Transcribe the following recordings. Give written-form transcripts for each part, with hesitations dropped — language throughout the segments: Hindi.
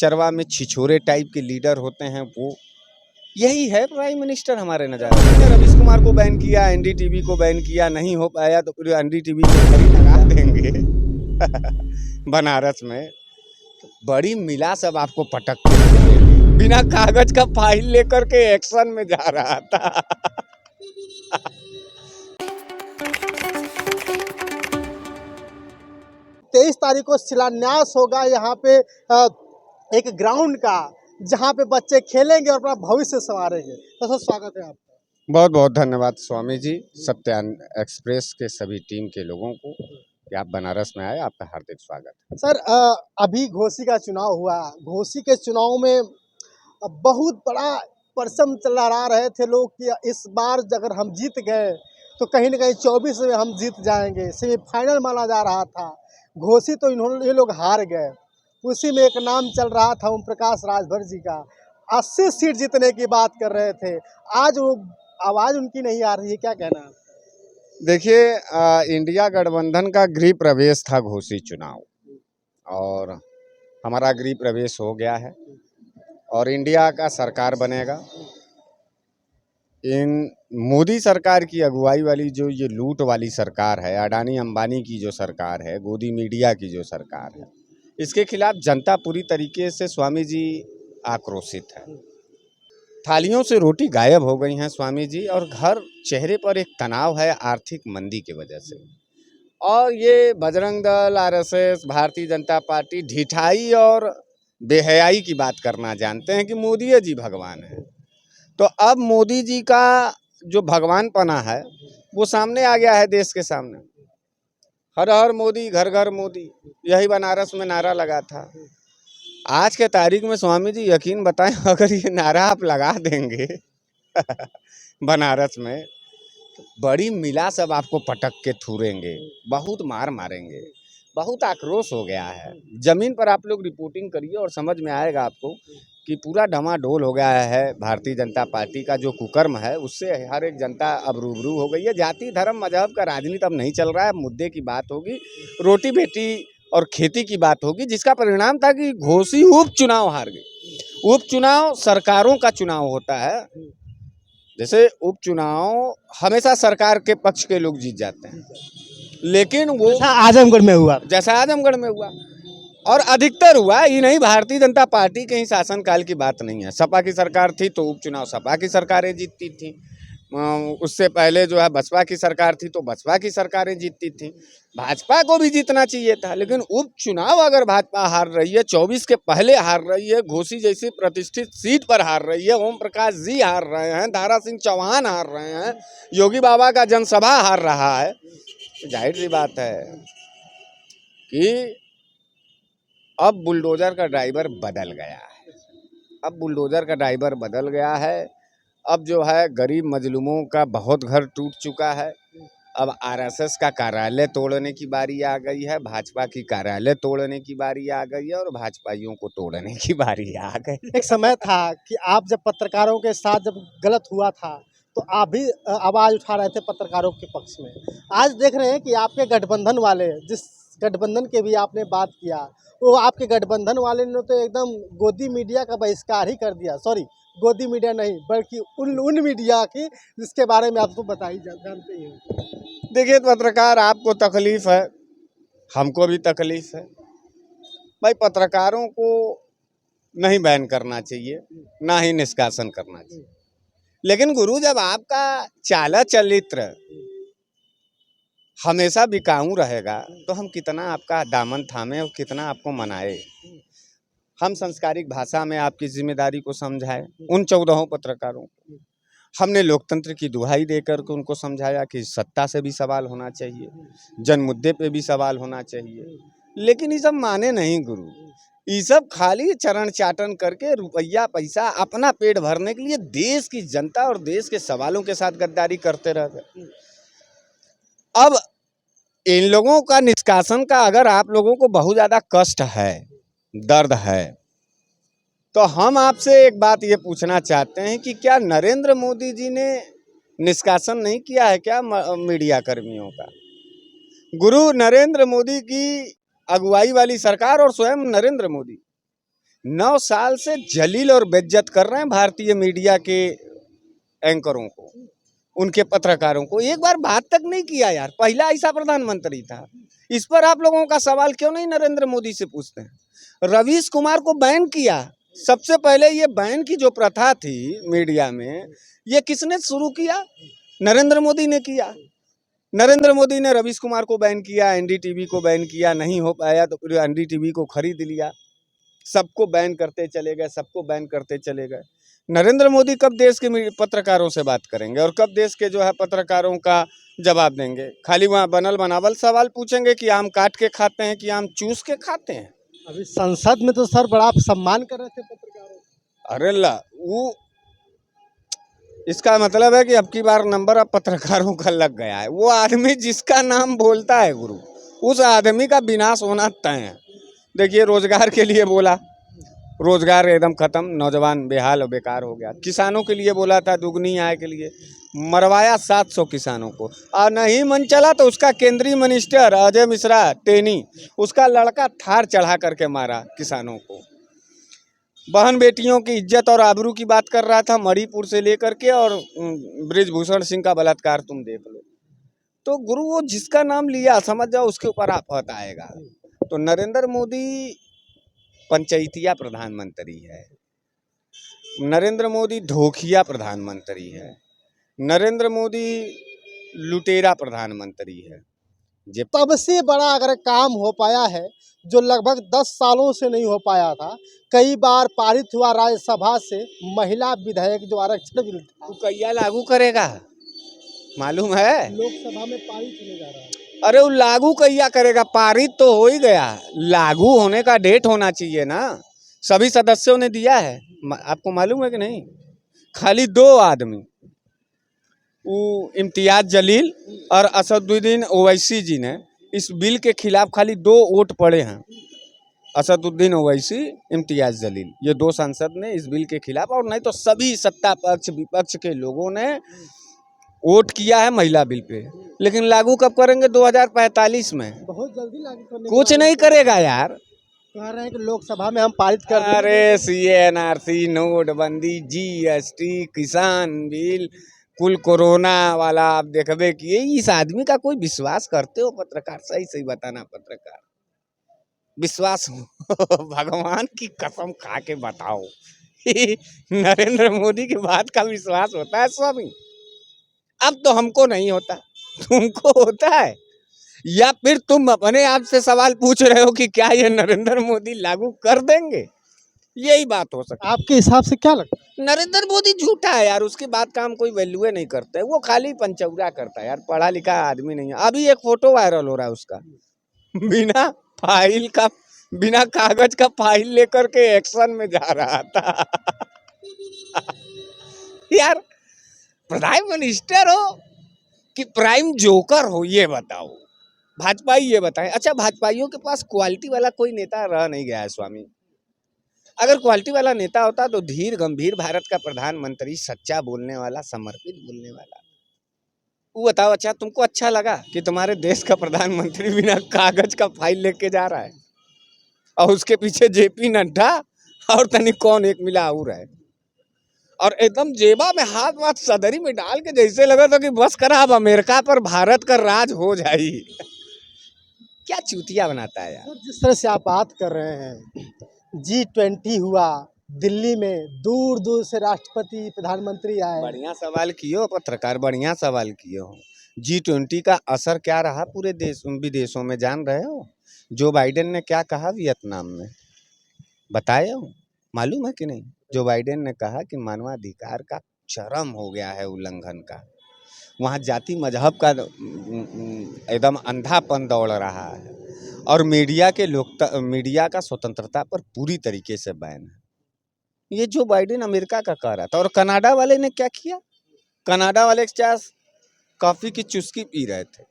चरवा में छिछोरे टाइप के लीडर होते हैं, वो यही है प्राइम मिनिस्टर हमारे नज़ारे में। रवीश कुमार को बैन किया, एनडीटीवी को बैन किया, नहीं हो पाया तो फिर एनडीटीवी को खड़ी लगा देंगे बनारस में। बड़ी मिला सब आपको पटक के देंगे। बिना कागज का फाइल लेकर के एक्शन में जा रहा था 23 तारीख को शिलान्यास होगा यहाँ पे एक ग्राउंड का, जहाँ पे बच्चे खेलेंगे और अपना भविष्य संवारेंगे। तो सर स्वागत है आपका। बहुत बहुत धन्यवाद स्वामी जी, सत्यान एक्सप्रेस के सभी टीम के लोगों को कि आप बनारस में आए, आपका हार्दिक स्वागत है। सर अभी घोसी का चुनाव हुआ, घोसी के चुनाव में बहुत बड़ा परचम चला रहे थे लोग कि इस बार अगर हम जीत गए तो कहीं ना कहीं 24 में हम जीत जाएंगे, सेमीफाइनल माना जा रहा था। घोसी तो ये लोग हार गए। उसी में एक नाम चल रहा था ओम प्रकाश राजभर जी का, 80 सीट जीतने की बात कर रहे थे। आज वो आवाज़ उनकी नहीं आ रही है, क्या कहना है? देखिए, इंडिया गठबंधन का गृह प्रवेश था घोसी चुनाव, और हमारा गृह प्रवेश हो गया है और इंडिया का सरकार बनेगा। इन मोदी सरकार की अगुवाई वाली जो ये लूट वाली सरकार है, अडानी अंबानी की जो सरकार है, गोदी मीडिया की जो सरकार है, इसके खिलाफ जनता पूरी तरीके से स्वामी जी आक्रोशित है। थालियों से रोटी गायब हो गई हैं स्वामी जी, और घर चेहरे पर एक तनाव है आर्थिक मंदी की वजह से। और ये बजरंग दल, आरएसएस, भारतीय जनता पार्टी ढिठाई और बेहयाई की बात करना जानते हैं कि मोदी जी भगवान है। तो अब मोदी जी का जो भगवानपना है वो सामने आ गया है देश के सामने। हर हर मोदी, घर घर मोदी, यही बनारस में नारा लगा था। आज के तारीख में स्वामी जी यकीन बताएं, अगर ये नारा आप लगा देंगे बनारस में, तो बड़ी मिला सब आपको पटक के थूरेंगे, बहुत मार मारेंगे। बहुत आक्रोश हो गया है। जमीन पर आप लोग रिपोर्टिंग करिए और समझ में आएगा आपको कि पूरा डमाडोल हो गया है। भारतीय जनता पार्टी का जो कुकर्म है उससे हर एक जनता अब रूबरू हो गई है। जाति धर्म मजहब का राजनीति अब नहीं चल रहा है। मुद्दे की बात होगी, रोटी बेटी और खेती की बात होगी, जिसका परिणाम था कि घोसी उपचुनाव हार गई। उपचुनाव सरकारों का चुनाव होता है। जैसे उपचुनाव हमेशा सरकार के पक्ष के लोग जीत जाते हैं, लेकिन वो जैसा आजमगढ़ में हुआ और अधिकतर हुआ, ये नहीं भारतीय जनता पार्टी के ही शासनकाल की बात नहीं है। सपा की सरकार थी तो उपचुनाव सपा की सरकारें जीतती थी। उससे पहले जो है बसपा की सरकार थी तो बसपा की सरकारें जीतती थी। भाजपा को भी जीतना चाहिए था, लेकिन उपचुनाव अगर भाजपा हार रही है, 24 के पहले हार रही है, घोसी जैसी प्रतिष्ठित सीट पर हार रही है, ओम प्रकाश जी हार रहे हैं, दारा सिंह चौहान हार रहे हैं, योगी बाबा का जनसभा हार रहा है, तो जाहिर सी बात है कि अब बुलडोजर का ड्राइवर बदल गया है। अब बुलडोजर का ड्राइवर बदल गया है। अब जो है गरीब मजलूमों का बहुत घर टूट चुका है। अब आरएसएस का कार्यालय तोड़ने की बारी आ गई है, भाजपा की कार्यालय तोड़ने की बारी आ गई है और भाजपाइयों को तोड़ने की बारी आ गई। एक समय था कि आप जब पत्रकारों के साथ जब गलत हुआ था तो आप भी आवाज़ उठा रहे थे पत्रकारों के पक्ष में। आज देख रहे हैं कि आपके गठबंधन वाले, जिस गठबंधन के भी आपने बात किया, वो आपके गठबंधन वाले ने तो एकदम गोदी मीडिया का बहिष्कार ही कर दिया। सॉरी, गोदी मीडिया नहीं बल्कि उन मीडिया की जिसके बारे में आप तो बताई जानते ही हैं। देखिए पत्रकार, आपको तकलीफ है, हमको भी तकलीफ है भाई। पत्रकारों को नहीं बैन करना चाहिए, ना ही निष्कासन करना चाहिए, लेकिन गुरु जब आपका चाला चरित्र हमेशा बिकाऊ रहेगा तो हम कितना आपका दामन थामे और कितना आपको मनाए। हम संस्कारिक भाषा में आपकी जिम्मेदारी को समझाए। उन 14 पत्रकारों को हमने लोकतंत्र की दुहाई देकर के उनको समझाया कि सत्ता से भी सवाल होना चाहिए, जन मुद्दे पे भी सवाल होना चाहिए, लेकिन ये सब माने नहीं गुरु। ये सब खाली चरण चाटन करके रुपया पैसा अपना पेट भरने के लिए देश की जनता और देश के सवालों के साथ गद्दारी करते रह गए। अब इन लोगों का निष्कासन का अगर आप लोगों को बहुत ज़्यादा कष्ट है, दर्द है, तो हम आपसे एक बात ये पूछना चाहते हैं कि क्या नरेंद्र मोदी जी ने निष्कासन नहीं किया है क्या मीडिया कर्मियों का? गुरु नरेंद्र मोदी की अगुवाई वाली सरकार और स्वयं नरेंद्र मोदी 9 साल से जलील और बेइज्जत कर रहे हैं भारतीय मीडिया के एंकरों को, उनके पत्रकारों को। एक बार बात तक नहीं किया यार, पहला ऐसा प्रधानमंत्री था। इस पर आप लोगों का सवाल क्यों नहीं नरेंद्र मोदी से पूछते हैं। रवीश कुमार को बैन किया, सबसे पहले ये बैन की जो प्रथा थी मीडिया में, ये किसने शुरू किया? नरेंद्र मोदी ने किया। नरेंद्र मोदी ने रवीश कुमार को बैन किया, एनडीटीवी को बैन किया, नहीं हो पाया तो फिर एनडीटीवी को खरीद लिया, सबको बैन करते चले गए, सबको बैन करते चले गए। नरेंद्र मोदी कब देश के पत्रकारों से बात करेंगे और कब देश के जो है पत्रकारों का जवाब देंगे? खाली वहाँ बनल बनावल सवाल पूछेंगे कि आम काट के खाते हैं कि आम चूस के खाते हैं। अभी संसद में तो सर बड़ा सम्मान कर रहे थे पत्रकारों का। अरे ला वो, इसका मतलब है कि अब की बार नंबर अब पत्रकारों का लग गया है। वो आदमी जिसका नाम बोलता है गुरु, उस आदमी का विनाश होना तय है। देखिए, रोजगार के लिए बोला, रोजगार एकदम खत्म, नौजवान बेहाल और बेकार हो गया। किसानों के लिए बोला था दुगनी आय के लिए, मरवाया 700 किसानों को। और नहीं मन चला तो उसका केंद्रीय मिनिस्टर अजय मिश्रा टेनी, उसका लड़का थार चढ़ा करके मारा किसानों को। बहन बेटियों की इज्जत और आबरू की बात कर रहा था, मणिपुर से लेकर के, और ब्रिजभूषण सिंह का बलात्कार तुम देख लो। तो गुरु वो जिसका नाम लिया, समझ जाओ उसके ऊपर आफत आएगा। तो नरेंद्र मोदी पंचायतिया प्रधानमंत्री है, नरेंद्र मोदी धोखिया प्रधानमंत्री है, नरेंद्र मोदी लुटेरा प्रधानमंत्री है। तब से बड़ा अगर काम हो पाया है जो लगभग 10 सालों से नहीं हो पाया था। कई बार पारित हुआ राज्यसभा से महिला विधायक जो आरक्षण बिल था, तू कैया लागू करेगा मालूम है? लोकसभा में पारित होने जा रहा है। अरे वो लागू कैया करेगा? पारित तो हो ही गया, लागू होने का डेट होना चाहिए ना। सभी सदस्यों ने दिया है, आपको मालूम है कि नहीं? खाली 2 आदमी, वो इम्तियाज जलील और असदुद्दीन ओवैसी जी ने इस बिल के खिलाफ खाली 2 वोट पड़े हैं। असदुद्दीन ओवैसी, इम्तियाज जलील, ये 2 सांसद ने इस बिल के खिलाफ, और नहीं तो सभी सत्ता पक्ष विपक्ष के लोगों ने वोट किया है महिला बिल पे। लेकिन लागू कब करेंगे? 2045 में। बहुत जल्दी लागू करने कुछ नहीं करेगा यार। कह रहे हैं कि लोकसभा में हम पारित कर देंगे। अरे सीएनआरसी, नोटबंदी, जीएसटी, किसान बिल, कुल कोरोना वाला आप देखबे कि इस आदमी का कोई विश्वास करते हो? पत्रकार, सही सही बताना पत्रकार, विश्वास भगवान की कसम खा के बताओ नरेंद्र मोदी की बात का विश्वास होता है स्वामी? अब तो हमको नहीं होता, तुमको होता है? या फिर तुम अपने आप से सवाल पूछ रहे हो कि क्या ये नरेंद्र मोदी लागू कर देंगे? यही बात हो सकती है। आपके हिसाब से क्या लगता है? नरेंद्र मोदी झूठा है यार, उसकी बात का हम कोई वैल्यू नहीं करते हैं। वो खाली पंचौरा करता है यार, पढ़ा लिखा आदमी नहीं है। अभी एक फोटो वायरल हो रहा है उसका, बिना फाइल का, बिना कागज का फाइल लेकर के एक्शन में जा रहा था यार, प्राइम मिनिस्टर हो कि प्राइम जोकर हो, ये बताओ। भाजपाई ये बताएं। अच्छा, भाजपाइयों के पास क्वालिटी वाला कोई नेता रह नहीं गया है स्वामी। अगर क्वालिटी वाला नेता होता तो धीर गंभीर भारत का प्रधानमंत्री, सच्चा बोलने वाला, समर्पित बोलने वाला। वो बताओ, अच्छा तुमको अच्छा लगा कि तुम्हारे देश का प्रधानमंत्री बिना कागज का फाइल लेके जा रहा है, और उसके पीछे जेपी नड्डा और तनी कौन एक मिला और है, और एकदम जेबा में हाथ सदरी में डाल के जैसे लगा था कि बस करा अब अमेरिका पर भारत का राज हो जाए। क्या चूतिया बनाता है यार। जिस तरह से आप बात कर रहे हैं, G20 हुआ दिल्ली में, दूर दूर से राष्ट्रपति प्रधानमंत्री आए। बढ़िया सवाल किए हो पत्रकार, बढ़िया सवाल किए हो। G20 का असर क्या रहा पूरे देश विदेशों में, जान रहे हो? जो बाइडेन ने क्या कहा वियतनाम में, बताए हो? मालूम है कि नहीं? जो बाइडेन ने कहा कि मानवाधिकार का चरम हो गया है उल्लंघन का, वहाँ जाति मजहब का एकदम अंधापन दौड़ रहा है, और मीडिया का स्वतंत्रता पर पूरी तरीके से बैन है। ये जो बाइडेन अमेरिका का कह रहा था। और कनाडा वाले ने क्या किया? कनाडा वाले कॉफी की चुस्की पी रहे थे।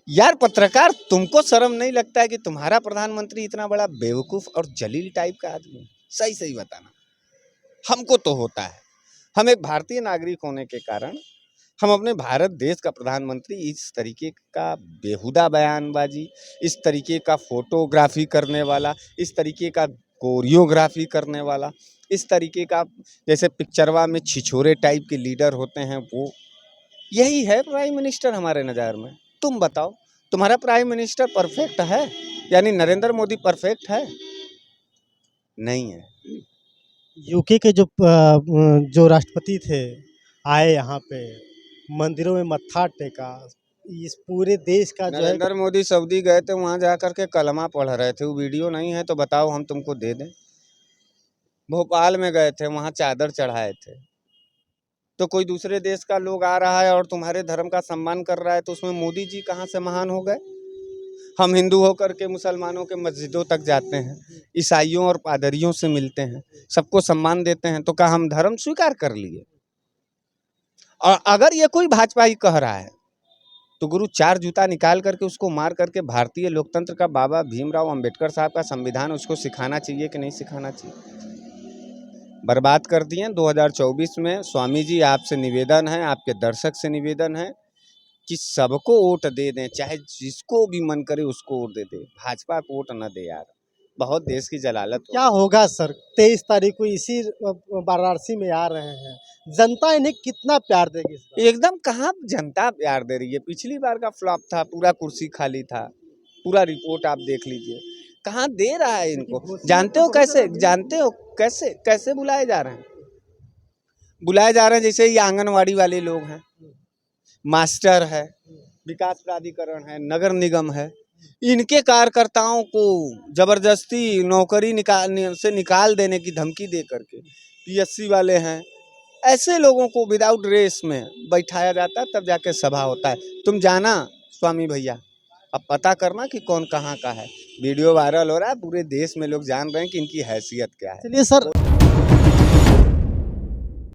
यार पत्रकार, तुमको शर्म नहीं लगता है कि तुम्हारा प्रधानमंत्री इतना बड़ा बेवकूफ और जलील टाइप का आदमी? सही सही बताना। हमको तो होता है। हम एक भारतीय नागरिक होने के कारण हम अपने भारत देश का प्रधानमंत्री इस तरीके का बेहुदा बयानबाजी, इस तरीके का फोटोग्राफी करने वाला, इस तरीके का कोरियोग्राफी करने वाला, इस तरीके का जैसे पिक्चरवा में छिछोरे टाइप के लीडर होते हैं वो, यही है प्राइम मिनिस्टर हमारे नज़र में। तुम बताओ, तुम्हारा प्राइम मिनिस्टर परफेक्ट है? यानी नरेंद्र मोदी परफेक्ट है? नहीं है। यूके के जो राष्ट्रपति थे, आए यहाँ पे, मंदिरों में मत्था टेका, इस पूरे देश का जो है नरेंद्र मोदी सऊदी गए थे, वहाँ जा कर के कलमा पढ़ रहे थे। वो वीडियो नहीं है तो बताओ, हम तुमको दे दें। भोपाल में गए थे, वहाँ चादर चढ़ाए थे। तो कोई दूसरे देश का लोग आ रहा है और तुम्हारे धर्म का सम्मान कर रहा है, तो उसमें मोदी जी कहाँ से महान हो गए? हम हिंदू होकर के मुसलमानों के मस्जिदों तक जाते हैं, ईसाइयों और पादरियों से मिलते हैं, सबको सम्मान देते हैं, तो क्या हम धर्म स्वीकार कर लिए? और अगर ये कोई भाजपाई कह रहा है तो गुरु चार जूता निकाल करके उसको मार करके भारतीय लोकतंत्र का बाबा भीमराव अंबेडकर साहब का संविधान उसको सिखाना चाहिए कि नहीं सिखाना चाहिए? बर्बाद कर दिए 2024 में। स्वामी जी, आपसे निवेदन है, आपके दर्शक से निवेदन है कि सबको वोट दे दें, चाहे जिसको भी मन करे उसको वोट दे दे, भाजपा को वोट न दे यार। बहुत देश की जलालत क्या होगा सर? 23 तारीख को इसी वाराणसी में आ रहे हैं, जनता इन्हें कितना प्यार देगी इस बार? एकदम कहाँ जनता प्यार दे रही है? पिछली बार का फ्लॉप था, पूरा कुर्सी खाली था, पूरा रिपोर्ट आप देख लीजिए, कहाँ दे रहा है इनको? जानते हो कैसे, जानते हो कैसे कैसे बुलाए जा रहे हैं? बुलाए जा रहे हैं जैसे ये आंगनवाड़ी वाले लोग हैं, मास्टर है, विकास प्राधिकरण है, नगर निगम है, इनके कार्यकर्ताओं को जबरदस्ती नौकरी निकाल देने की धमकी दे करके, पीएससी वाले हैं, ऐसे लोगों को विदाउट रेस में बैठाया जाता है, तब जाके सभा होता है। तुम जाना स्वामी भैया, अब पता करना कि कौन कहाँ का है। वीडियो वायरल हो रहा है, पूरे देश में लोग जान रहे हैं कि इनकी हैसियत क्या है। चलिए सर।